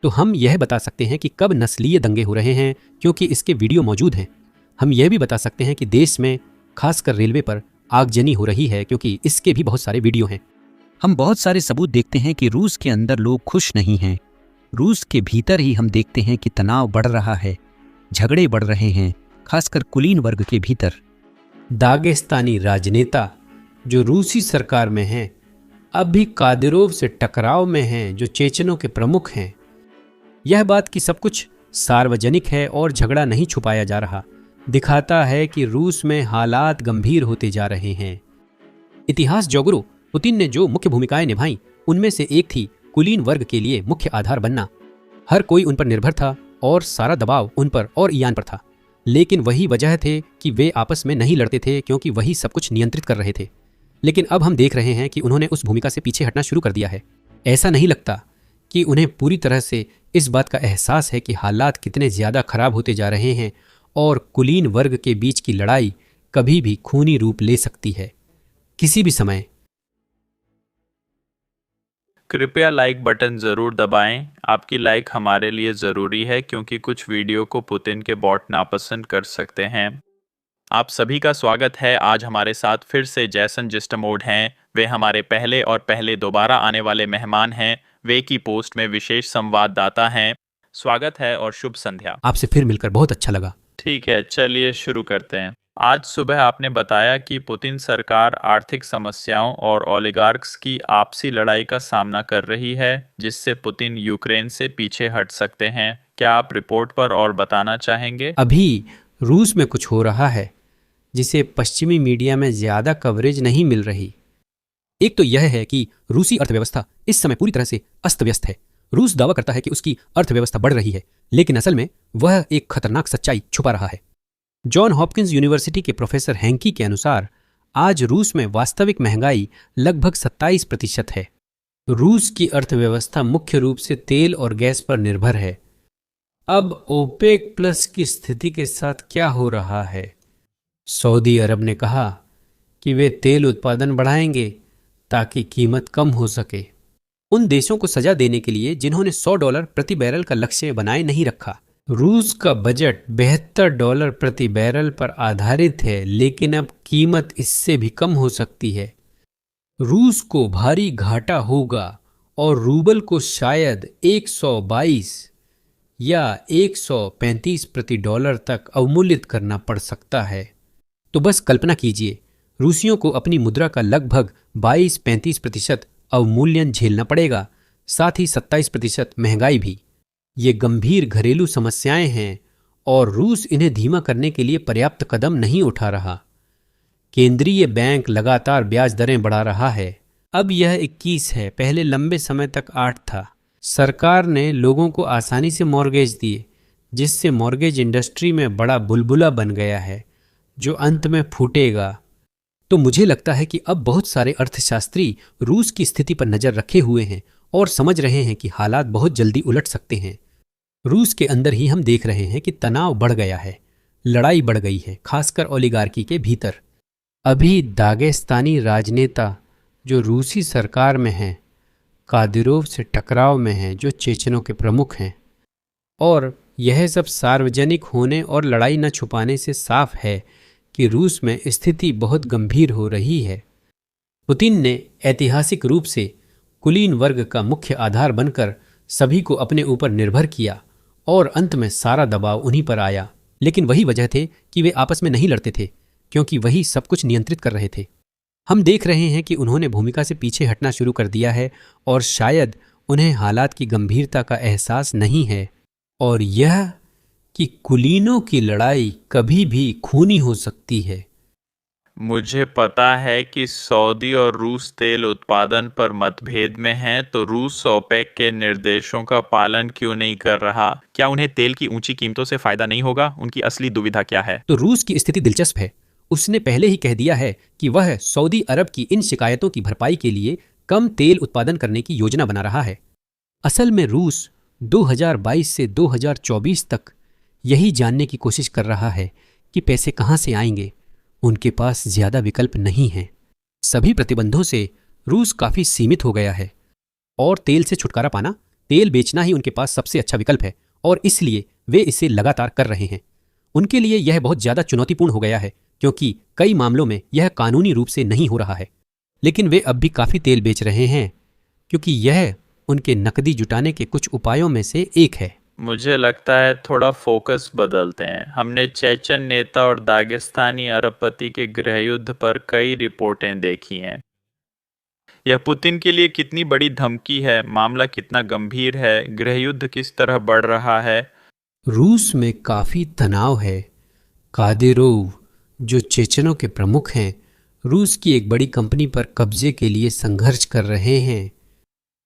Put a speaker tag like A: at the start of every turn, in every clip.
A: तो हम यह बता सकते हैं कि कब नस्लीय दंगे हो रहे हैं, क्योंकि इसके वीडियो मौजूद हैं। हम यह भी बता सकते हैं कि देश में खासकर रेलवे पर आगजनी हो रही है, क्योंकि इसके भी बहुत सारे वीडियो हैं।
B: हम बहुत सारे सबूत देखते हैं कि रूस के अंदर लोग खुश नहीं हैं। रूस के भीतर ही हम देखते हैं कि तनाव बढ़ रहा है, झगड़े बढ़ रहे हैं, खासकर कुलीन वर्ग के भीतर।
A: दागेस्तानी राजनेता जो रूसी सरकार में हैं, अब भी कादिरोव से टकराव में हैं, जो चेचनों के प्रमुख हैं। यह बात कि सब कुछ सार्वजनिक है और झगड़ा नहीं छुपाया जा रहा, दिखाता है कि रूस में हालात गंभीर होते जा रहे हैं। इतिहास जोगुरु पुतिन ने जो मुख्य भूमिकाएं निभाई, उनमें से एक थी कुलीन वर्ग के लिए मुख्य आधार बनना। हर कोई उन पर निर्भर था और सारा दबाव उन पर और ईयान पर था। लेकिन वही वजह थे कि वे आपस में नहीं लड़ते थे, क्योंकि वही सब कुछ नियंत्रित कर रहे थे। लेकिन अब हम देख रहे हैं कि उन्होंने उस भूमिका से पीछे हटना शुरू कर दिया है। ऐसा नहीं लगता कि उन्हें पूरी तरह से इस बात का एहसास है कि हालात कितने ज्यादा खराब होते जा रहे हैं और कुलीन वर्ग के बीच की लड़ाई कभी भी खूनी रूप ले सकती है, किसी भी समय।
C: कृपया लाइक बटन ज़रूर दबाएं। आपकी लाइक हमारे लिए ज़रूरी है, क्योंकि कुछ वीडियो को पुतिन के बॉट नापसंद कर सकते हैं। आप सभी का स्वागत है। आज हमारे साथ फिर से जैसन जिस्टमोड हैं। वे हमारे पहले दोबारा आने वाले मेहमान हैं। वे की पोस्ट में विशेष संवाददाता हैं। स्वागत है और शुभ संध्या।
A: आपसे फिर मिलकर बहुत अच्छा लगा।
C: ठीक है, चलिए शुरू करते हैं। आज सुबह आपने बताया कि पुतिन सरकार आर्थिक समस्याओं और ओलिगार्क्स की आपसी लड़ाई का सामना कर रही है, जिससे पुतिन यूक्रेन से पीछे हट सकते हैं। क्या आप रिपोर्ट पर और बताना चाहेंगे?
A: अभी रूस में कुछ हो रहा है जिसे पश्चिमी मीडिया में ज्यादा कवरेज नहीं मिल रही। एक तो यह है कि रूसी अर्थव्यवस्था इस समय पूरी तरह से अस्त व्यस्त है। रूस दावा करता है कि उसकी अर्थव्यवस्था बढ़ रही है, लेकिन असल में वह एक खतरनाक सच्चाई छुपा रहा है। जॉन हॉपकिंस यूनिवर्सिटी के प्रोफेसर हैंकी के अनुसार आज रूस में वास्तविक महंगाई लगभग 27% है। रूस की अर्थव्यवस्था मुख्य रूप से तेल और गैस पर निर्भर है। अब ओपेक प्लस की स्थिति के साथ क्या हो रहा है? सऊदी अरब ने कहा कि वे तेल उत्पादन बढ़ाएंगे ताकि कीमत कम हो सके, उन देशों को सजा देने के लिए जिन्होंने $100 प्रति बैरल का लक्ष्य बनाए नहीं रखा। रूस का बजट $72 प्रति बैरल पर आधारित है, लेकिन अब कीमत इससे भी कम हो सकती है। रूस को भारी घाटा होगा और रूबल को शायद 122 या 135 प्रति डॉलर तक अवमूल्यित करना पड़ सकता है। तो बस कल्पना कीजिए, रूसियों को अपनी मुद्रा का लगभग 22-35% अवमूल्यन झेलना पड़ेगा, साथ ही 27% महंगाई भी। ये गंभीर घरेलू समस्याएं हैं और रूस इन्हें धीमा करने के लिए पर्याप्त कदम नहीं उठा रहा। केंद्रीय बैंक लगातार ब्याज दरें बढ़ा रहा है। अब यह 21 है, पहले लंबे समय तक 8 था। सरकार ने लोगों को आसानी से मॉर्गेज दिए, जिससे मॉर्गेज इंडस्ट्री में बड़ा बुलबुला बन गया है जो अंत में फूटेगा। तो मुझे लगता है कि अब बहुत सारे अर्थशास्त्री रूस की स्थिति पर नजर रखे हुए हैं और समझ रहे हैं कि हालात बहुत जल्दी उलट सकते हैं। रूस के अंदर ही हम देख रहे हैं कि तनाव बढ़ गया है, लड़ाई बढ़ गई है, खासकर ओलिगार्की के भीतर। अभी दागेस्तानी राजनेता जो रूसी सरकार में हैं, कादिरोव से टकराव में हैं, जो चेचनों के प्रमुख हैं, और यह सब सार्वजनिक होने और लड़ाई न छुपाने से साफ है कि रूस में स्थिति बहुत गंभीर हो रही है। पुतिन ने ऐतिहासिक रूप से कुलीन वर्ग का मुख्य आधार बनकर सभी को अपने ऊपर निर्भर किया और अंत में सारा दबाव उन्हीं पर आया। लेकिन वही वजह थे कि वे आपस में नहीं लड़ते थे, क्योंकि वही सब कुछ नियंत्रित कर रहे थे। हम देख रहे हैं कि उन्होंने भूमिका से पीछे हटना शुरू कर दिया है और शायद उन्हें हालात की गंभीरता का एहसास नहीं है, और यह कि कुलीनों की लड़ाई कभी भी खूनी हो सकती है।
C: मुझे पता है कि सऊदी और रूस तेल उत्पादन पर मतभेद में हैं, तो रूस ओपेक के निर्देशों का पालन क्यों नहीं कर रहा? क्या उन्हें तेल की ऊंची कीमतों से फायदा नहीं होगा? उनकी असली दुविधा क्या है?
A: तो रूस की स्थिति दिलचस्प है। उसने पहले ही कह दिया है कि वह सऊदी अरब की इन शिकायतों की भरपाई के लिए कम तेल उत्पादन करने की योजना बना रहा है। असल में रूस 2022 से 2024 तक यही जानने की कोशिश कर रहा है कि पैसे कहां से आएंगे। उनके पास ज्यादा विकल्प नहीं हैं। सभी प्रतिबंधों से रूस काफी सीमित हो गया है और तेल से छुटकारा पाना तेल बेचना ही उनके पास सबसे अच्छा विकल्प है और इसलिए वे इसे लगातार कर रहे हैं। उनके लिए यह बहुत ज़्यादा चुनौतीपूर्ण हो गया है क्योंकि कई मामलों में यह कानूनी रूप से नहीं हो रहा है, लेकिन वे अब भी काफ़ी तेल बेच रहे हैं क्योंकि यह उनके नकदी जुटाने के कुछ उपायों में से एक है।
C: मुझे लगता है थोड़ा फोकस बदलते हैं। हमने चेचन नेता और दागिस्तानी अरबपति के गृहयुद्ध पर कई रिपोर्टें देखी हैं। यह पुतिन के लिए कितनी बड़ी धमकी है, मामला कितना गंभीर है, गृहयुद्ध किस तरह बढ़ रहा है।
A: रूस में काफ़ी तनाव है। कादिरोव, जो चेचनों के प्रमुख हैं, रूस की एक बड़ी कंपनी पर कब्जे के लिए संघर्ष कर रहे हैं,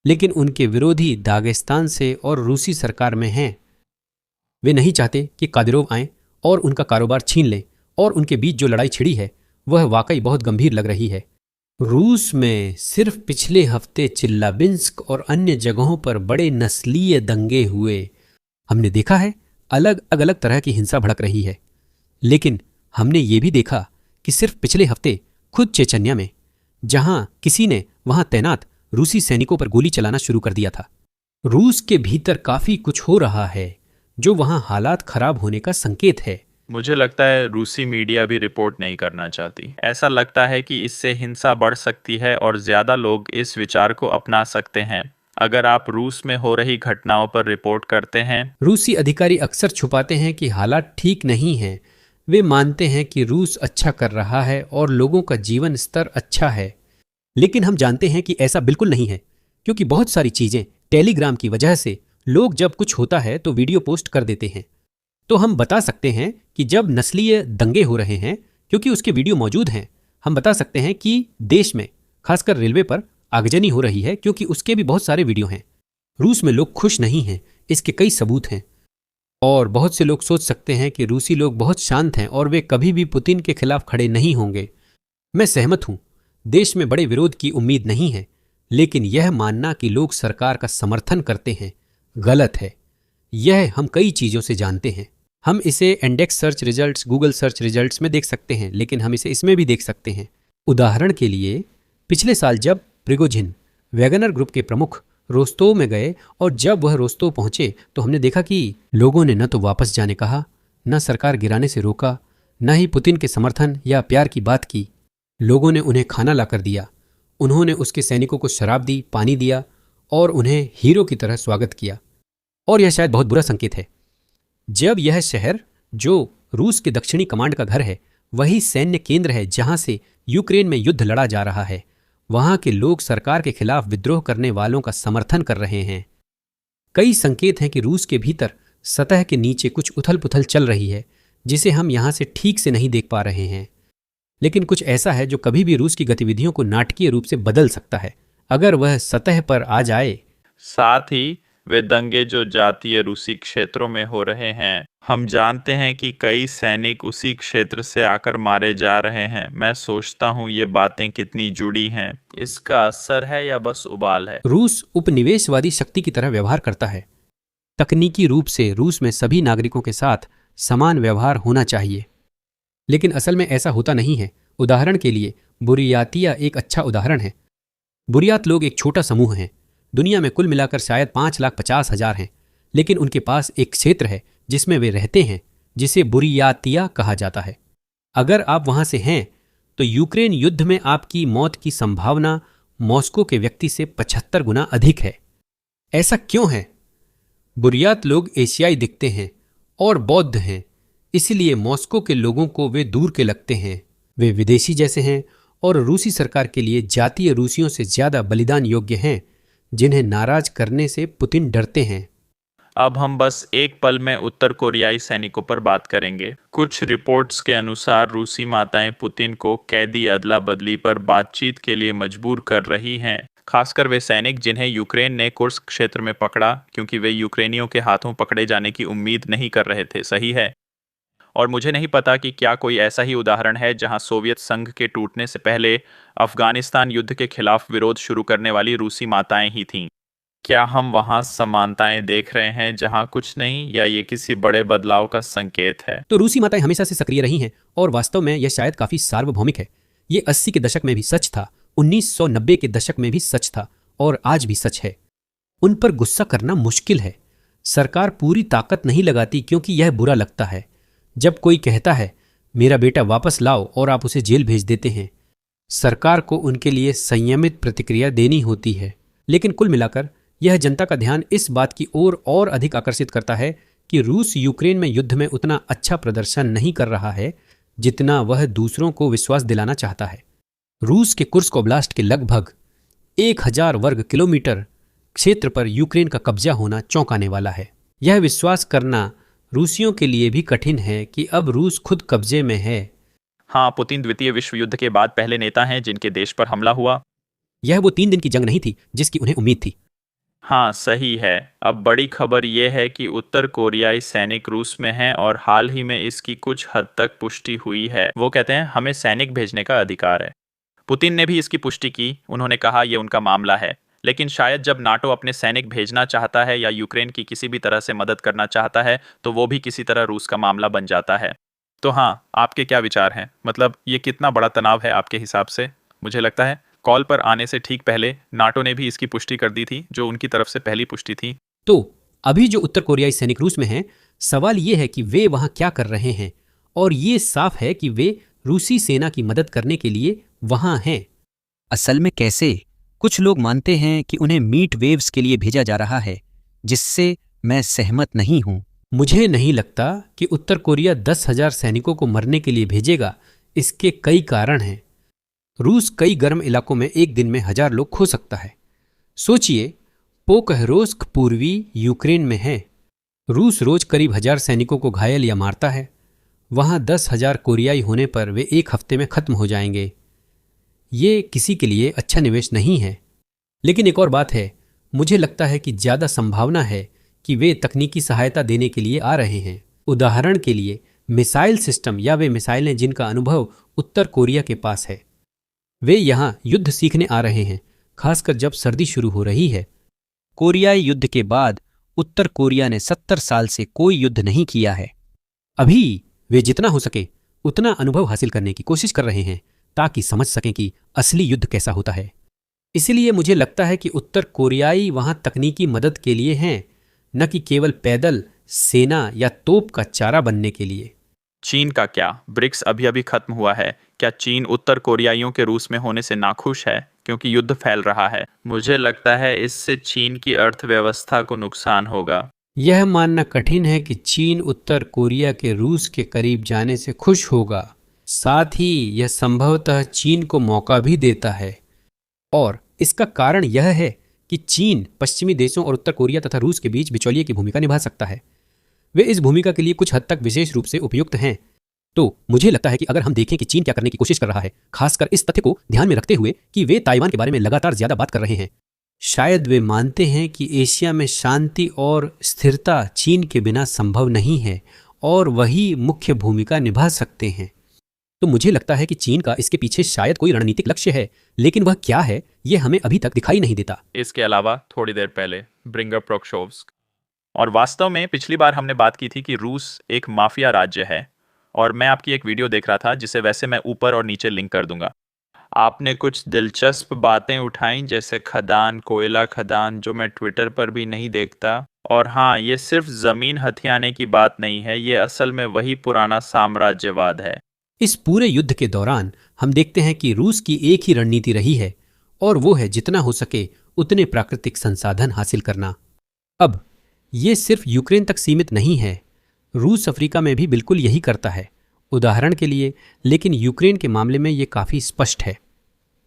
A: लेकिन उनके विरोधी दागिस्तान से और रूसी सरकार में हैं। वे नहीं चाहते कि कादिरोव आएं और उनका कारोबार छीन लें, और उनके बीच जो लड़ाई छिड़ी है वह वाकई बहुत गंभीर लग रही है। रूस में सिर्फ पिछले हफ्ते चिल्लाबिंस्क और अन्य जगहों पर बड़े नस्लीय दंगे हुए। हमने देखा है अलग अलग तरह की हिंसा भड़क रही है, लेकिन हमने ये भी देखा कि सिर्फ पिछले हफ्ते खुद चेचन्या में जहां किसी ने वहां तैनात रूसी सैनिकों पर गोली चलाना शुरू कर दिया था। रूस के भीतर काफी कुछ हो रहा है जो वहां हालात खराब होने का संकेत है।
C: मुझे लगता है रूसी मीडिया भी रिपोर्ट नहीं करना चाहती। ऐसा लगता है कि इससे हिंसा बढ़ सकती है और ज्यादा लोग इस विचार को अपना सकते हैं। अगर आप रूस में हो रही घटनाओं पर रिपोर्ट करते हैं।
A: रूसी अधिकारी अक्सर छुपाते हैं कि हालात ठीक नहीं हैं। वे मानते हैं कि रूस अच्छा कर रहा है और लोगों का जीवन स्तर अच्छा है, लेकिन हम जानते हैं कि ऐसा बिल्कुल नहीं है, क्योंकि बहुत सारी चीजें टेलीग्राम की वजह से लोग जब कुछ होता है तो वीडियो पोस्ट कर देते हैं। तो हम बता सकते हैं कि जब नस्लीय दंगे हो रहे हैं, क्योंकि उसके वीडियो मौजूद हैं, हम बता सकते हैं कि देश में खासकर रेलवे पर आगजनी हो रही है, क्योंकि उसके भी बहुत सारे वीडियो हैं। रूस में लोग खुश नहीं हैं, इसके कई सबूत हैं। और बहुत से लोग सोच सकते हैं कि रूसी लोग बहुत शांत हैं और वे कभी भी पुतिन के खिलाफ खड़े नहीं होंगे। मैं सहमत हूं, देश में बड़े विरोध की उम्मीद नहीं है, लेकिन यह मानना कि लोग सरकार का समर्थन करते हैं गलत है। यह हम कई चीजों से जानते हैं। हम इसे index search results, Google search results में देख सकते हैं, लेकिन हम इसे इसमें भी देख सकते हैं। उदाहरण के लिए, पिछले साल जब प्रिगोजिन वैगनर ग्रुप के प्रमुख रोस्तोव में गए और जब वह रोस्तोव पहुंचे तो हमने देखा कि लोगों ने न तो वापस जाने कहा, न सरकार गिराने से रोका, न ही पुतिन के समर्थन या प्यार की बात की। लोगों ने उन्हें खाना लाकर दिया, उन्होंने उसके सैनिकों को शराब दी, पानी दिया और उन्हें हीरो की तरह स्वागत किया। और यह शायद बहुत बुरा संकेत है जब यह शहर, जो रूस के दक्षिणी कमांड का घर है, वही सैन्य केंद्र है जहां से यूक्रेन में युद्ध लड़ा जा रहा है, वहां के लोग सरकार के खिलाफ विद्रोह करने वालों का समर्थन कर रहे हैं। कई संकेत हैं कि रूस के भीतर सतह के नीचे कुछ उथल पुथल चल रही है जिसे हम यहां से ठीक से नहीं देख पा रहे हैं, लेकिन कुछ ऐसा है जो कभी भी रूस की गतिविधियों को नाटकीय रूप से बदल सकता है अगर वह सतह पर आ जाए।
C: साथ ही वे दंगे जो जातीय रूसी क्षेत्रों में हो रहे हैं, हम जानते हैं कि कई सैनिक उसी क्षेत्र से आकर मारे जा रहे हैं। मैं सोचता हूँ ये बातें कितनी जुड़ी हैं। इसका असर है या बस उबाल है?
A: रूस उपनिवेशवादी शक्ति की तरह व्यवहार करता है। तकनीकी रूप से रूस में सभी नागरिकों के साथ समान व्यवहार होना चाहिए, लेकिन असल में ऐसा होता नहीं है। उदाहरण के लिए बुरियातिया एक अच्छा उदाहरण है। बुरियात लोग एक छोटा समूह हैं, दुनिया में कुल मिलाकर शायद 5,50,000 हैं, लेकिन उनके पास एक क्षेत्र है जिसमें वे रहते हैं जिसे बुरियातिया कहा जाता है। अगर आप वहां से हैं तो यूक्रेन युद्ध में आपकी मौत की संभावना मॉस्को के व्यक्ति से 75 गुना अधिक है। ऐसा क्यों है? बुरियात लोग एशियाई दिखते हैं और बौद्ध हैं, इसलिए मॉस्को के लोगों को वे दूर के लगते हैं। वे विदेशी जैसे हैं और रूसी सरकार के लिए जातीय रूसियों से ज्यादा बलिदान योग्य हैं, जिन्हें नाराज करने से पुतिन डरते हैं।
C: अब हम बस एक पल में उत्तर कोरियाई सैनिकों पर बात करेंगे। कुछ रिपोर्ट्स के अनुसार रूसी माताएं पुतिन को कैदी अदला बदली पर बातचीत के लिए मजबूर कर रही हैं, खासकर वे सैनिक जिन्हें यूक्रेन ने कुर्स्क क्षेत्र में पकड़ा, क्योंकि वे यूक्रेनियों के हाथों पकड़े जाने की उम्मीद नहीं कर रहे थे। सही है, और मुझे नहीं पता कि क्या कोई ऐसा ही उदाहरण है जहां सोवियत संघ के टूटने से पहले अफगानिस्तान युद्ध के खिलाफ विरोध शुरू करने वाली रूसी माताएं ही थीं। क्या हम वहां समानताएं देख रहे हैं जहां कुछ नहीं, या ये किसी बड़े बदलाव का संकेत है?
A: तो रूसी माताएं हमेशा से सक्रिय रही हैं और वास्तव में यह शायद काफी सार्वभौमिक है। ये 80 के दशक में भी सच था, 1990 के दशक में भी सच था और आज भी सच है। उन पर गुस्सा करना मुश्किल है। सरकार पूरी ताकत नहीं लगाती क्योंकि यह बुरा लगता है। जब कोई कहता है मेरा बेटा वापस लाओ और आप उसे जेल भेज देते हैं, सरकार को उनके लिए संयमित प्रतिक्रिया देनी होती है। लेकिन कुल मिलाकर यह जनता का ध्यान इस बात की ओर और अधिक आकर्षित करता है कि रूस यूक्रेन में युद्ध में उतना अच्छा प्रदर्शन नहीं कर रहा है जितना वह दूसरों को विश्वास दिलाना चाहता है। रूस के कुर्स्क ओब्लास्ट के लगभग 1000 वर्ग किलोमीटर क्षेत्र पर यूक्रेन का कब्जा होना चौंकाने वाला है। यह विश्वास करना रूसियों के लिए भी कठिन है कि अब रूस खुद कब्जे में है।
C: हाँ, पुतिन द्वितीय विश्व युद्ध के बाद पहले नेता हैं जिनके देश पर हमला हुआ।
A: यह वो 3 दिन की जंग नहीं थी जिसकी उन्हें उम्मीद थी।
C: हाँ, सही है। अब बड़ी खबर यह है कि उत्तर कोरियाई सैनिक रूस में हैं और हाल ही में इसकी कुछ हद तक पुष्टि हुई है। वो कहते हैं हमें सैनिक भेजने का अधिकार है। पुतिन ने भी इसकी पुष्टि की। उन्होंने कहा यह उनका मामला है। लेकिन शायद जब नाटो अपने सैनिक भेजना चाहता है या यूक्रेन की किसी भी तरह से मदद करना चाहता है तो वो भी किसी तरह रूस का मामला बन जाता है। तो हाँ, आपके क्या विचार हैं? मतलब ये कितना बड़ा तनाव है आपके हिसाब से? मुझे लगता है कॉल पर आने से ठीक पहले नाटो ने भी इसकी पुष्टि कर दी थी, जो उनकी तरफ से पहली पुष्टि थी।
A: तो अभी जो उत्तर कोरियाई सैनिक रूस में हैं, सवाल ये है कि वे वहां क्या कर रहे हैं, और ये साफ है कि वे रूसी सेना की मदद करने के लिए वहां हैं।
B: असल में कैसे? कुछ लोग मानते हैं कि उन्हें मीट वेव्स के लिए भेजा जा रहा है, जिससे मैं सहमत नहीं हूं।
A: मुझे नहीं लगता कि उत्तर कोरिया 10,000 सैनिकों को मरने के लिए भेजेगा। इसके कई कारण हैं। रूस कई गर्म इलाकों में एक दिन में 1000 लोग खो सकता है। सोचिए, पोकहरोस्क पूर्वी यूक्रेन में है। रूस रोज करीब 1000 सैनिकों को घायल या मारता है। वहां 10,000 कोरियाई होने पर वे एक हफ्ते में खत्म हो जाएंगे। ये किसी के लिए अच्छा निवेश नहीं है। लेकिन एक और बात है, मुझे लगता है कि ज्यादा संभावना है कि वे तकनीकी सहायता देने के लिए आ रहे हैं। उदाहरण के लिए मिसाइल सिस्टम या वे मिसाइलें जिनका अनुभव उत्तर कोरिया के पास है। वे यहाँ युद्ध सीखने आ रहे हैं, खासकर जब सर्दी शुरू हो रही है।
B: कोरियाई युद्ध के बाद उत्तर कोरिया ने 70 साल से कोई युद्ध नहीं किया है।
A: अभी वे जितना हो सके उतना अनुभव हासिल करने की कोशिश कर रहे हैं ताकि समझ सकें कि असली युद्ध कैसा होता है। इसलिए मुझे लगता है कि उत्तर कोरियाई वहां तकनीकी मदद के लिए हैं, न कि केवल पैदल सेना या तोप का चारा बनने के लिए।
C: चीन का क्या? ब्रिक्स अभी अभी खत्म हुआ है। क्या चीन उत्तर कोरियाइयों के रूस में होने से नाखुश है क्योंकि युद्ध फैल रहा है? मुझे लगता है इससे चीन की अर्थव्यवस्था को नुकसान होगा।
A: यह मानना कठिन है कि चीन उत्तर कोरिया के रूस के करीब जाने से खुश होगा। साथ ही यह संभवतः चीन को मौका भी देता है, और इसका कारण यह है कि चीन पश्चिमी देशों और उत्तर कोरिया तथा रूस के बीच बिचौलिए की भूमिका निभा सकता है। वे इस भूमिका के लिए कुछ हद तक विशेष रूप से उपयुक्त हैं। तो मुझे लगता है कि अगर हम देखें कि चीन क्या करने की कोशिश कर रहा है, खासकर इस तथ्य को ध्यान में रखते हुए कि वे ताइवान के बारे में लगातार ज्यादा बात कर रहे हैं, शायद वे मानते हैं कि एशिया में शांति और स्थिरता चीन के बिना संभव नहीं है और वही मुख्य भूमिका निभा सकते हैं। तो मुझे लगता है कि चीन का इसके पीछे शायद कोई रणनीतिक लक्ष्य है, लेकिन वह क्या है यह हमें अभी तक दिखाई नहीं देता।
C: इसके अलावा थोड़ी देर पहले ब्रिंगर प्रोक्शोव्स्क, और वास्तव में पिछली बार हमने बात की थी कि रूस एक माफिया राज्य है, और मैं आपकी एक वीडियो देख रहा था जिसे वैसे मैं ऊपर और नीचे लिंक कर दूंगा। आपने कुछ दिलचस्प बातें उठाई जैसे खदान, कोयला खदान, जो मैं ट्विटर पर भी नहीं देखता। और हाँ, ये सिर्फ जमीन हथियाने की बात नहीं है, ये असल में वही पुराना साम्राज्यवाद है।
A: इस पूरे युद्ध के दौरान हम देखते हैं कि रूस की एक ही रणनीति रही है, और वो है जितना हो सके उतने प्राकृतिक संसाधन हासिल करना। अब ये सिर्फ यूक्रेन तक सीमित नहीं है, रूस अफ्रीका में भी बिल्कुल यही करता है। उदाहरण के लिए, लेकिन यूक्रेन के मामले में ये काफ़ी स्पष्ट है।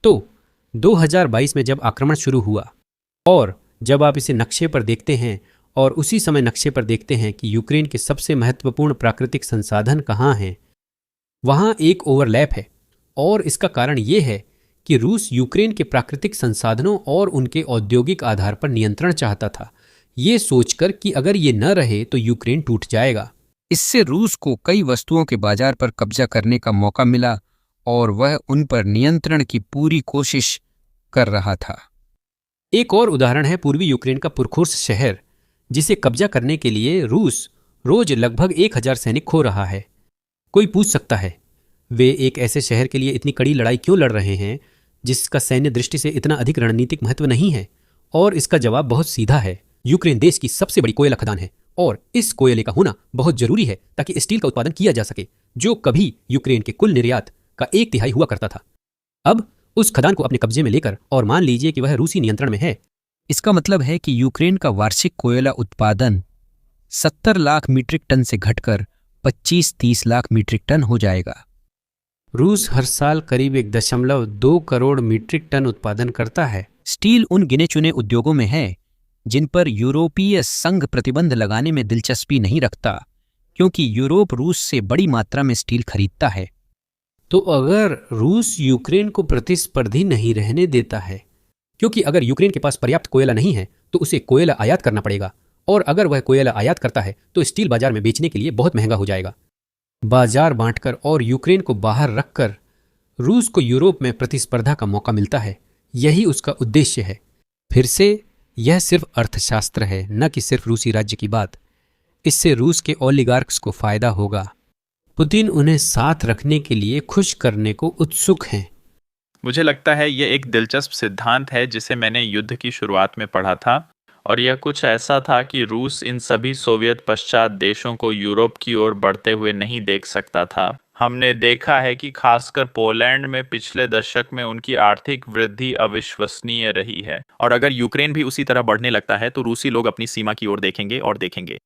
A: तो 2022 में जब आक्रमण शुरू हुआ, और जब आप इसे नक्शे पर देखते हैं और उसी समय नक्शे पर देखते हैं कि यूक्रेन के सबसे महत्वपूर्ण प्राकृतिक संसाधन कहाँ हैं, वहाँ एक ओवरलैप है। और इसका कारण ये है कि रूस यूक्रेन के प्राकृतिक संसाधनों और उनके औद्योगिक आधार पर नियंत्रण चाहता था, ये सोचकर कि अगर ये न रहे तो यूक्रेन टूट जाएगा।
B: इससे रूस को कई वस्तुओं के बाजार पर कब्जा करने का मौका मिला और वह उन पर नियंत्रण की पूरी कोशिश कर रहा था।
A: एक और उदाहरण है पूर्वी यूक्रेन का पुरखोर्स शहर, जिसे कब्जा करने के लिए रूस रोज लगभग 1000 सैनिक खो रहा है। कोई पूछ सकता है, वे एक ऐसे शहर के लिए इतनी कड़ी लड़ाई क्यों लड़ रहे हैं जिसका सैन्य दृष्टि से इतना अधिक रणनीतिक महत्व नहीं है और इसका जवाब बहुत सीधा है। यूक्रेन देश की सबसे बड़ी कोयला खदान है और इस कोयले का होना बहुत जरूरी है ताकि स्टील का उत्पादन किया जा सके, जो कभी यूक्रेन के कुल निर्यात का 1/3 हुआ करता था। अब उस खदान को अपने कब्जे में लेकर और मान लीजिए कि वह रूसी नियंत्रण में है।
B: इसका मतलब है कि यूक्रेन का वार्षिक कोयला उत्पादन 70 लाख मीट्रिक टन से घटकर 25-30 लाख मीट्रिक टन हो जाएगा।
A: रूस हर साल करीब 1.2 करोड़ मीट्रिक टन उत्पादन करता है।
B: स्टील उन गिने चुने उद्योगों में है जिन पर यूरोपीय संघ प्रतिबंध लगाने में दिलचस्पी नहीं रखता, क्योंकि यूरोप रूस से बड़ी मात्रा में स्टील खरीदता है।
A: तो अगर रूस यूक्रेन को प्रतिस्पर्धी नहीं रहने देता है, क्योंकि अगर यूक्रेन के पास पर्याप्त कोयला नहीं है तो उसे कोयला आयात करना पड़ेगा, और अगर वह कोयला आयात करता है तो स्टील बाजार में बेचने के लिए बहुत महंगा हो जाएगा। बाजार बांटकर और यूक्रेन को बाहर रखकर रूस को यूरोप में प्रतिस्पर्धा का मौका मिलता है। यही उसका उद्देश्य है। फिर से यह सिर्फ अर्थशास्त्र है, न कि सिर्फ रूसी राज्य की बात। इससे रूस के ओलिगार्क्स को फायदा होगा। पुतिन उन्हें साथ रखने के लिए खुश करने को उत्सुक हैं।
C: मुझे लगता है ये एक दिलचस्प सिद्धांत है जिसे मैंने युद्ध की शुरुआत में पढ़ा था, और यह कुछ ऐसा था कि रूस इन सभी सोवियत पश्चात देशों को यूरोप की ओर बढ़ते हुए नहीं देख सकता था। हमने देखा है कि खासकर पोलैंड में पिछले दशक में उनकी आर्थिक वृद्धि अविश्वसनीय रही है, और अगर यूक्रेन भी उसी तरह बढ़ने लगता है तो रूसी लोग अपनी सीमा की ओर देखेंगे और देखेंगे।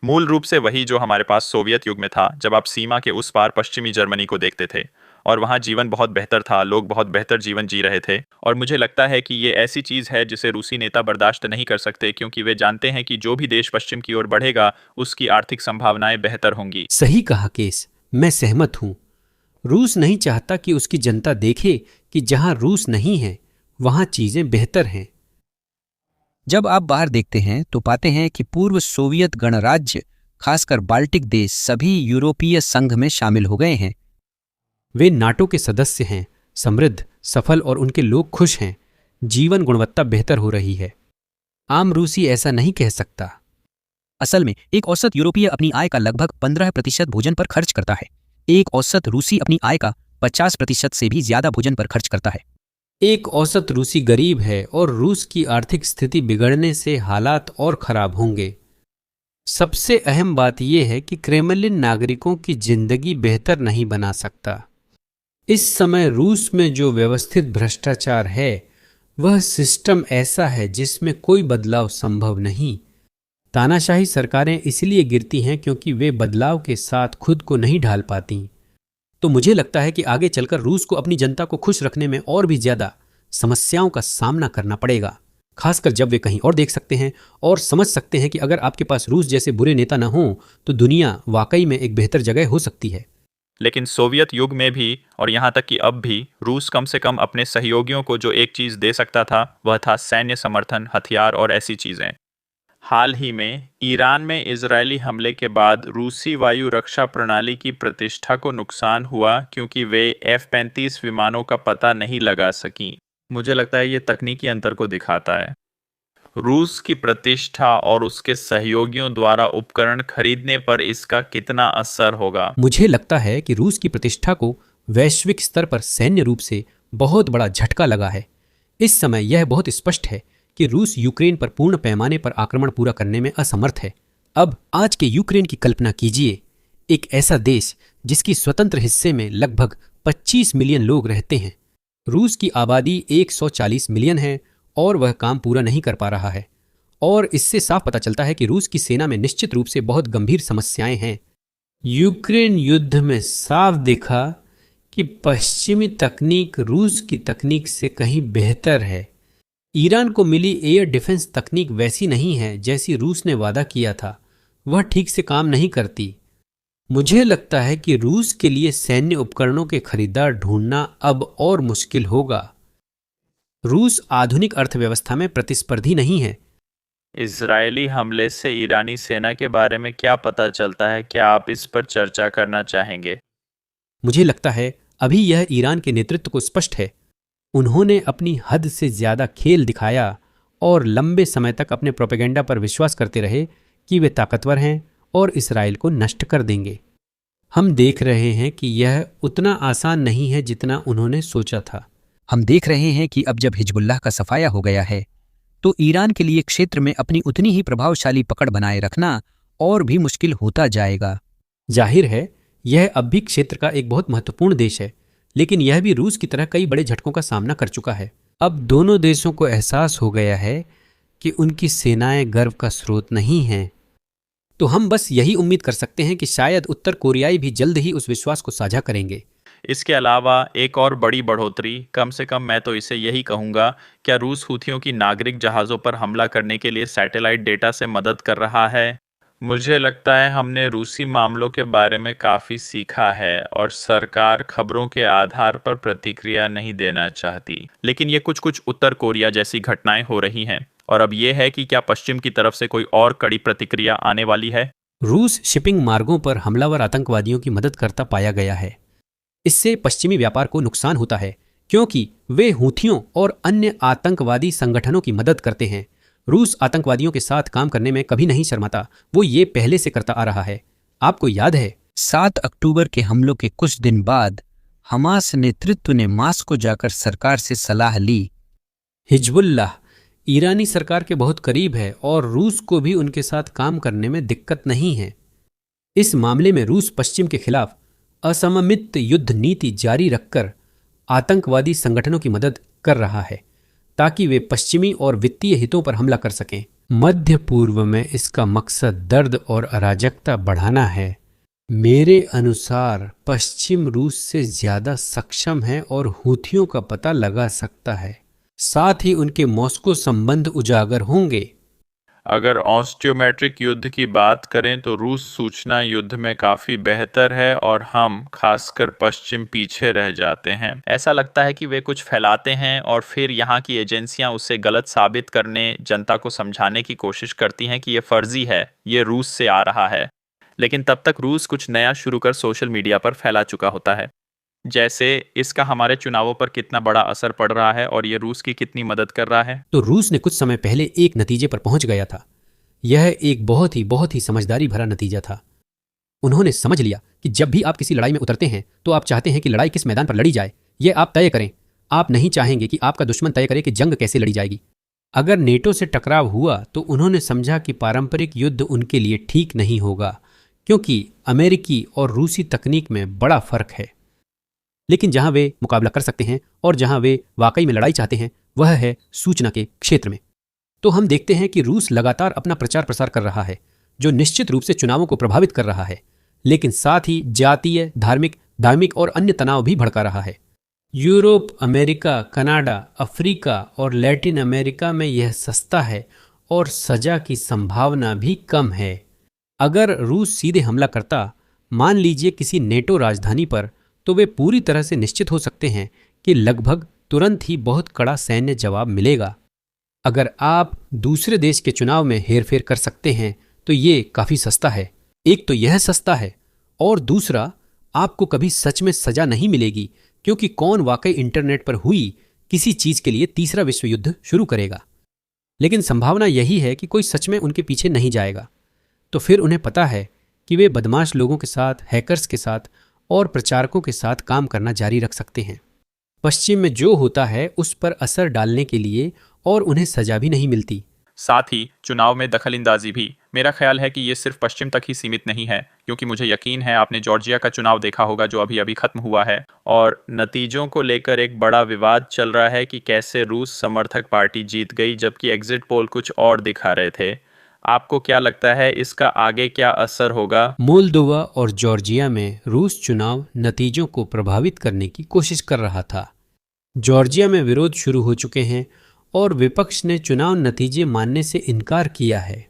C: मूल रूप से वही जो हमारे पास सोवियत युग में था, जब आप सीमा के उस पार पश्चिमी जर्मनी को देखते थे और वहाँ जीवन बहुत बेहतर था, लोग बहुत बेहतर जीवन जी रहे थे। और मुझे लगता है कि ये ऐसी चीज़ है जिसे रूसी नेता बर्दाश्त नहीं कर सकते, क्योंकि वे जानते हैं कि जो भी देश पश्चिम की ओर बढ़ेगा उसकी आर्थिक संभावनाएं बेहतर होंगी।
A: सही कहा केस, मैं सहमत हूं। रूस नहीं चाहता कि उसकी जनता देखे कि जहां रूस नहीं है वहां चीजें बेहतर हैं।
B: जब आप बाहर देखते हैं तो पाते हैं कि पूर्व सोवियत गणराज्य, खासकर बाल्टिक देश, सभी यूरोपीय संघ में शामिल हो गए हैं।
A: वे नाटो के सदस्य हैं, समृद्ध, सफल और उनके लोग खुश हैं। जीवन गुणवत्ता बेहतर हो रही है। आम रूसी ऐसा नहीं कह सकता।
B: असल में एक औसत यूरोपीय अपनी आय का लगभग 15% भोजन पर खर्च करता है। एक औसत रूसी अपनी आय का 50% से भी ज्यादा भोजन पर खर्च करता है।
A: एक औसत रूसी गरीब है और रूस की आर्थिक स्थिति बिगड़ने से हालात और खराब होंगे। सबसे अहम बात यह है कि क्रेमलिन नागरिकों की जिंदगी बेहतर नहीं बना सकता। इस समय रूस में जो व्यवस्थित भ्रष्टाचार है वह सिस्टम ऐसा है जिसमें कोई बदलाव संभव नहीं। तानाशाही सरकारें इसलिए गिरती हैं क्योंकि वे बदलाव के साथ खुद को नहीं ढाल पाती। तो मुझे लगता है कि आगे चलकर रूस को अपनी जनता को खुश रखने में और भी ज्यादा समस्याओं का सामना करना पड़ेगा, खासकर जब वे कहीं और देख सकते हैं और समझ सकते हैं कि अगर आपके पास रूस जैसे बुरे नेता न हों तो दुनिया वाकई में एक बेहतर जगह हो सकती है।
C: लेकिन सोवियत युग में भी और यहाँ तक कि अब भी रूस कम से कम अपने सहयोगियों को जो एक चीज़ दे सकता था वह था सैन्य समर्थन, हथियार और ऐसी चीज़ें। हाल ही में ईरान में इजरायली हमले के बाद रूसी वायु रक्षा प्रणाली की प्रतिष्ठा को नुकसान हुआ क्योंकि वे F-35 विमानों का पता नहीं लगा सकीं। मुझे लगता है ये तकनीकी अंतर को दिखाता है। रूस की प्रतिष्ठा और उसके सहयोगियों द्वारा उपकरण खरीदने पर इसका कितना असर होगा?
A: मुझे लगता है कि रूस की प्रतिष्ठा को वैश्विक स्तर पर सैन्य रूप से बहुत बड़ा झटका लगा है। इस समय यह बहुत स्पष्ट है कि रूस यूक्रेन पर पूर्ण पैमाने पर आक्रमण पूरा करने में असमर्थ है। अब आज के यूक्रेन की कल्पना कीजिए, एक ऐसा देश जिसकी स्वतंत्र हिस्से में लगभग 25 मिलियन लोग रहते हैं। रूस की आबादी 140 मिलियन है और वह काम पूरा नहीं कर पा रहा है। और इससे साफ पता चलता है कि रूस की सेना में निश्चित रूप से बहुत गंभीर समस्याएं हैं। यूक्रेन युद्ध में साफ दिखा कि पश्चिमी तकनीक रूस की तकनीक से कहीं बेहतर है। ईरान को मिली एयर डिफेंस तकनीक वैसी नहीं है जैसी रूस ने वादा किया था, वह ठीक से काम नहीं करती। मुझे लगता है कि रूस के लिए सैन्य उपकरणों के खरीदार ढूंढना अब और मुश्किल होगा। रूस आधुनिक अर्थव्यवस्था में प्रतिस्पर्धी नहीं है।
C: इजरायली हमले से ईरानी सेना के बारे में क्या पता चलता है? क्या आप इस पर चर्चा करना चाहेंगे?
A: मुझे लगता है अभी यह ईरान के नेतृत्व को स्पष्ट है। उन्होंने अपनी हद से ज्यादा खेल दिखाया और लंबे समय तक अपने प्रोपेगेंडा पर विश्वास करते रहे कि वे ताकतवर हैं और इसराइल को नष्ट कर देंगे। हम देख रहे हैं कि यह उतना आसान नहीं है जितना उन्होंने सोचा था।
B: हम देख रहे हैं कि अब जब हिजबुल्लाह का सफाया हो गया है तो ईरान के लिए क्षेत्र में अपनी उतनी ही प्रभावशाली पकड़ बनाए रखना और भी मुश्किल होता जाएगा।
A: जाहिर है यह अब भी क्षेत्र का एक बहुत महत्वपूर्ण देश है, लेकिन यह भी रूस की तरह कई बड़े झटकों का सामना कर चुका है। अब दोनों देशों को एहसास हो गया है कि उनकी सेनाएं गर्व का स्रोत नहीं हैं। तो हम बस यही उम्मीद कर सकते हैं कि शायद उत्तर कोरियाई भी जल्द ही उस विश्वास को साझा करेंगे।
C: इसके अलावा एक और बड़ी बढ़ोतरी, कम से कम मैं तो इसे यही कहूँगा, क्या रूस हूथियों की नागरिक जहाज़ों पर हमला करने के लिए सैटेलाइट डेटा से मदद कर रहा है। मुझे लगता है हमने रूसी मामलों के बारे में काफ़ी सीखा है और सरकार खबरों के आधार पर प्रतिक्रिया नहीं देना चाहती। लेकिन ये कुछ कुछ उत्तर कोरिया जैसी घटनाएं हो रही हैं और अब ये है कि क्या पश्चिम की तरफ से कोई और कड़ी प्रतिक्रिया आने वाली है।
A: रूस शिपिंग मार्गों पर हमलावर आतंकवादियों की मदद करता पाया गया है। इससे पश्चिमी व्यापार को नुकसान होता है क्योंकि वे हूथियों और अन्य आतंकवादी संगठनों की मदद करते हैं। रूस आतंकवादियों के साथ काम करने में कभी नहीं शर्माता, वो ये पहले से करता आ रहा है। आपको याद है
B: 7 अक्टूबर के हमलों के कुछ दिन बाद हमास नेतृत्व ने मास्को जाकर सरकार से सलाह ली।
A: हिजबुल्लाह ईरानी सरकार के बहुत करीब है और रूस को भी उनके साथ काम करने में दिक्कत नहीं है। इस मामले में रूस पश्चिम के खिलाफ असममित युद्ध नीति जारी रखकर आतंकवादी संगठनों की मदद कर रहा है ताकि वे पश्चिमी और वित्तीय हितों पर हमला कर सकें। मध्य पूर्व में इसका मकसद दर्द और अराजकता बढ़ाना है। मेरे अनुसार पश्चिम रूस से ज्यादा सक्षम है और हूथियों का पता लगा सकता है, साथ ही उनके मॉस्को संबंध उजागर होंगे।
C: अगर ऑस्टियोमेट्रिक युद्ध की बात करें तो रूस सूचना युद्ध में काफी बेहतर है और हम खासकर पश्चिम पीछे रह जाते हैं। ऐसा लगता है कि वे कुछ फैलाते हैं और फिर यहाँ की एजेंसियां उसे गलत साबित करने, जनता को समझाने की कोशिश करती हैं कि ये फर्जी है, ये रूस से आ रहा है। लेकिन तब तक रूस कुछ नया शुरू कर सोशल मीडिया पर फैला चुका होता है, जैसे इसका हमारे चुनावों पर कितना बड़ा असर पड़ रहा है और ये रूस की कितनी मदद कर रहा है।
A: तो रूस ने कुछ समय पहले एक नतीजे पर पहुंच गया था। यह एक बहुत ही समझदारी भरा नतीजा था। उन्होंने समझ लिया कि जब भी आप किसी लड़ाई में उतरते हैं तो आप चाहते हैं कि लड़ाई किस मैदान पर लड़ी जाए, यह आप तय करें। आप नहीं चाहेंगे कि आपका दुश्मन तय करे कि जंग कैसे लड़ी जाएगी। अगर नेटो से टकराव हुआ तो उन्होंने समझा कि पारंपरिक युद्ध उनके लिए ठीक नहीं होगा, क्योंकि अमेरिकी और रूसी तकनीक में बड़ा फर्क है। लेकिन जहां वे मुकाबला कर सकते हैं और जहां वे वाकई में लड़ाई चाहते हैं वह है सूचना के क्षेत्र में। तो हम देखते हैं कि रूस लगातार अपना प्रचार प्रसार कर रहा है, जो निश्चित रूप से चुनावों को प्रभावित कर रहा है, लेकिन साथ ही जातीय, धार्मिक और अन्य तनाव भी भड़का रहा है। यूरोप, अमेरिका, कनाडा, अफ्रीका और लैटिन अमेरिका में यह सस्ता है और सजा की संभावना भी कम है। अगर रूस सीधे हमला करता, मान लीजिए किसी नेटो राजधानी पर, तो वे पूरी तरह से निश्चित हो सकते हैं कि लगभग तुरंत ही बहुत कड़ा सैन्य जवाब मिलेगा। अगर आप दूसरे देश के चुनाव में हेरफेर कर सकते हैं तो ये काफी सस्ता है। एक तो यह सस्ता है और दूसरा आपको कभी सच में सजा नहीं मिलेगी, क्योंकि कौन वाकई इंटरनेट पर हुई किसी चीज के लिए तीसरा विश्व युद्ध शुरू करेगा। लेकिन संभावना यही है कि कोई सच में उनके पीछे नहीं जाएगा। तो फिर उन्हें पता है कि वे बदमाश लोगों के साथ, हैकर्स के साथ और प्रचारकों के साथ काम करना जारी रख सकते हैं। पश्चिम में जो होता है उस पर असर डालने के लिए, और उन्हें सजा भी नहीं मिलती।
C: साथ ही चुनाव में दखलंदाजी भी। मेरा ख्याल है कि ये सिर्फ पश्चिम तक ही सीमित नहीं है, क्योंकि मुझे यकीन है आपने जॉर्जिया का चुनाव देखा होगा जो अभी अभी खत्म हुआ है, और नतीजों को लेकर एक बड़ा विवाद चल रहा है कि कैसे रूस समर्थक पार्टी जीत गई जबकि एग्जिट पोल कुछ और दिखा रहे थे। आपको क्या लगता है इसका आगे क्या असर होगा?
A: मोल्दोवा और जॉर्जिया में रूस चुनाव नतीजों को प्रभावित करने की कोशिश कर रहा था। जॉर्जिया में विरोध शुरू हो चुके हैं और विपक्ष ने चुनाव नतीजे मानने से इनकार किया है।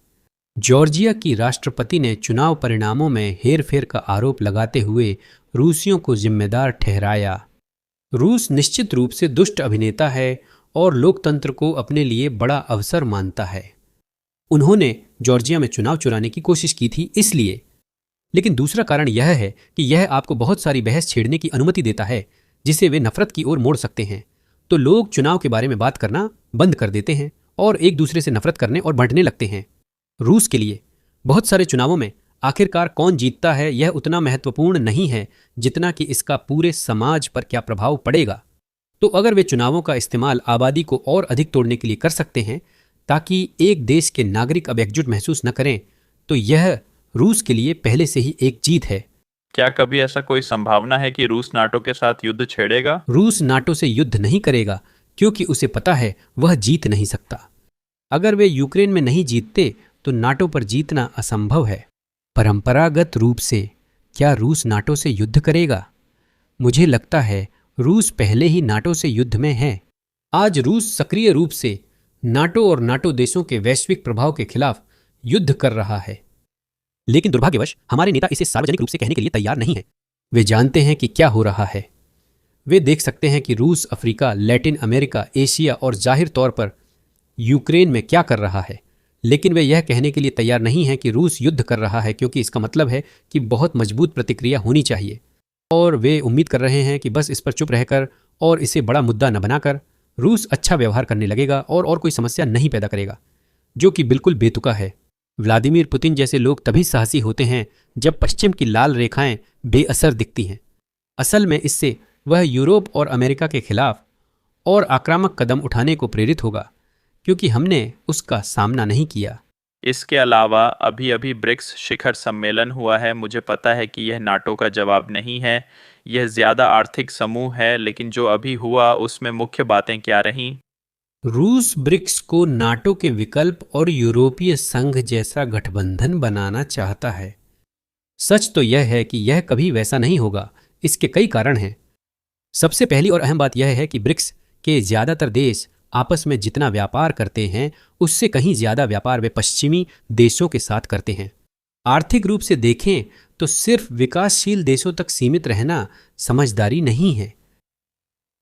A: जॉर्जिया की राष्ट्रपति ने चुनाव परिणामों में हेरफेर का आरोप लगाते हुए रूसियों को जिम्मेदार ठहराया। रूस निश्चित रूप से दुष्ट अभिनेता है और लोकतंत्र को अपने लिए बड़ा अवसर मानता है। उन्होंने जॉर्जिया में चुनाव चुराने की कोशिश की थी इसलिए। लेकिन दूसरा कारण यह है कि यह आपको बहुत सारी बहस छेड़ने की अनुमति देता है जिसे वे नफरत की ओर मोड़ सकते हैं। तो लोग चुनाव के बारे में बात करना बंद कर देते हैं और एक दूसरे से नफरत करने और बांटने लगते हैं। रूस के लिए बहुत सारे चुनावों में आखिरकार कौन जीतता है यह उतना महत्वपूर्ण नहीं है जितना कि इसका पूरे समाज पर क्या प्रभाव पड़ेगा। तो अगर वे चुनावों का इस्तेमाल आबादी को और अधिक तोड़ने के लिए कर सकते हैं ताकि एक देश के नागरिक अब एकजुट महसूस न करें, तो यह रूस के लिए पहले से ही एक जीत है।
C: क्या कभी ऐसा कोई संभावना है कि रूस नाटो के साथ युद्ध छेड़ेगा?
A: रूस नाटो से युद्ध नहीं करेगा क्योंकि उसे पता है वह जीत नहीं सकता। अगर वे यूक्रेन में नहीं जीतते तो नाटो पर जीतना असंभव है। परंपरागत रूप से क्या रूस नाटो से युद्ध करेगा? मुझे लगता है रूस पहले ही नाटो से युद्ध में है। आज रूस सक्रिय रूप से नाटो और नाटो देशों के वैश्विक प्रभाव के खिलाफ युद्ध कर रहा है। लेकिन दुर्भाग्यवश हमारे नेता इसे सार्वजनिक रूप से कहने के लिए तैयार नहीं है। वे जानते हैं कि क्या हो रहा है। वे देख सकते हैं कि रूस अफ्रीका, लैटिन अमेरिका, एशिया और जाहिर तौर पर यूक्रेन में क्या कर रहा है, लेकिन वे यह कहने के लिए तैयार नहीं हैं कि रूस युद्ध कर रहा है, क्योंकि इसका मतलब है कि बहुत मजबूत प्रतिक्रिया होनी चाहिए। और वे उम्मीद कर रहे हैं कि बस इस पर चुप रहकर और इसे बड़ा मुद्दा न बनाकर रूस अच्छा व्यवहार करने लगेगा और कोई समस्या नहीं पैदा करेगा, जो कि बिल्कुल बेतुका है। व्लादिमीर पुतिन जैसे लोग तभी साहसी होते हैं जब पश्चिम की लाल रेखाएं बेअसर दिखती हैं। असल में इससे वह यूरोप और अमेरिका के खिलाफ और आक्रामक कदम उठाने को प्रेरित होगा, क्योंकि हमने उसका सामना नहीं किया।
C: इसके अलावा अभी अभी ब्रिक्स शिखर सम्मेलन हुआ है। मुझे पता है कि यह नाटो का जवाब नहीं है, यह ज़्यादा आर्थिक समूह है, लेकिन जो अभी हुआ उसमें मुख्य बातें क्या रहीं?
A: रूस ब्रिक्स को नाटो के विकल्प और यूरोपीय संघ जैसा गठबंधन बनाना चाहता है। सच तो यह है कि यह कभी वैसा नहीं होगा। इसके कई कारण हैं। सबसे पहली और अहम बात यह है कि ब्रिक्स के ज्यादातर देश आपस में जितना व्यापार करते हैं उससे कहीं ज्यादा व्यापार वे पश्चिमी देशों के साथ करते हैं। आर्थिक रूप से देखें तो सिर्फ विकासशील देशों तक सीमित रहना समझदारी नहीं है।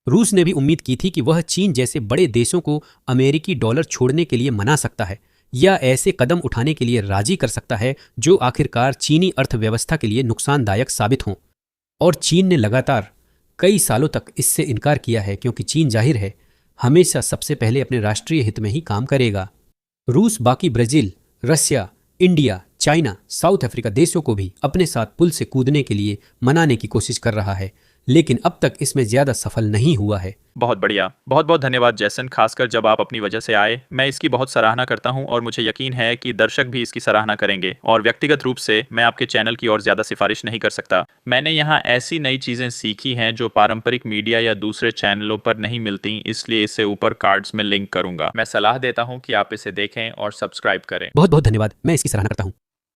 A: रूस ने भी उम्मीद की थी कि वह चीन जैसे बड़े देशों को अमेरिकी डॉलर छोड़ने के लिए मना सकता है या ऐसे कदम उठाने के लिए राजी कर सकता है जो आखिरकार चीनी अर्थव्यवस्था के लिए नुकसानदायक साबित हों। और चीन ने लगातार कई सालों तक इससे इनकार किया है, क्योंकि चीन जाहिर है हमेशा सबसे पहले अपने राष्ट्रीय हित में ही काम करेगा। रूस बाकी ब्राजील, रसिया, इंडिया, चाइना, साउथ अफ्रीका देशों को भी अपने साथ पुल से कूदने के लिए मनाने की कोशिश कर रहा है, लेकिन अब तक इसमें ज्यादा सफल नहीं हुआ है।
C: बहुत बढ़िया, बहुत बहुत धन्यवाद जैसन, खासकर जब आप अपनी वजह से आए। मैं इसकी बहुत सराहना करता हूं और मुझे यकीन है कि दर्शक भी इसकी सराहना करेंगे। और व्यक्तिगत रूप से मैं आपके चैनल की और ज्यादा सिफारिश नहीं कर सकता। मैंने यहाँ ऐसी नई चीजें सीखी हैं जो पारंपरिक मीडिया या दूसरे चैनलों पर नहीं मिलती, इसलिए इसे ऊपर कार्ड्स में लिंक करूंगा। मैं सलाह देता हूँ कि आप इसे देखें और सब्सक्राइब करें।
A: बहुत बहुत धन्यवाद, मैं इसकी सराहना करता हूँ।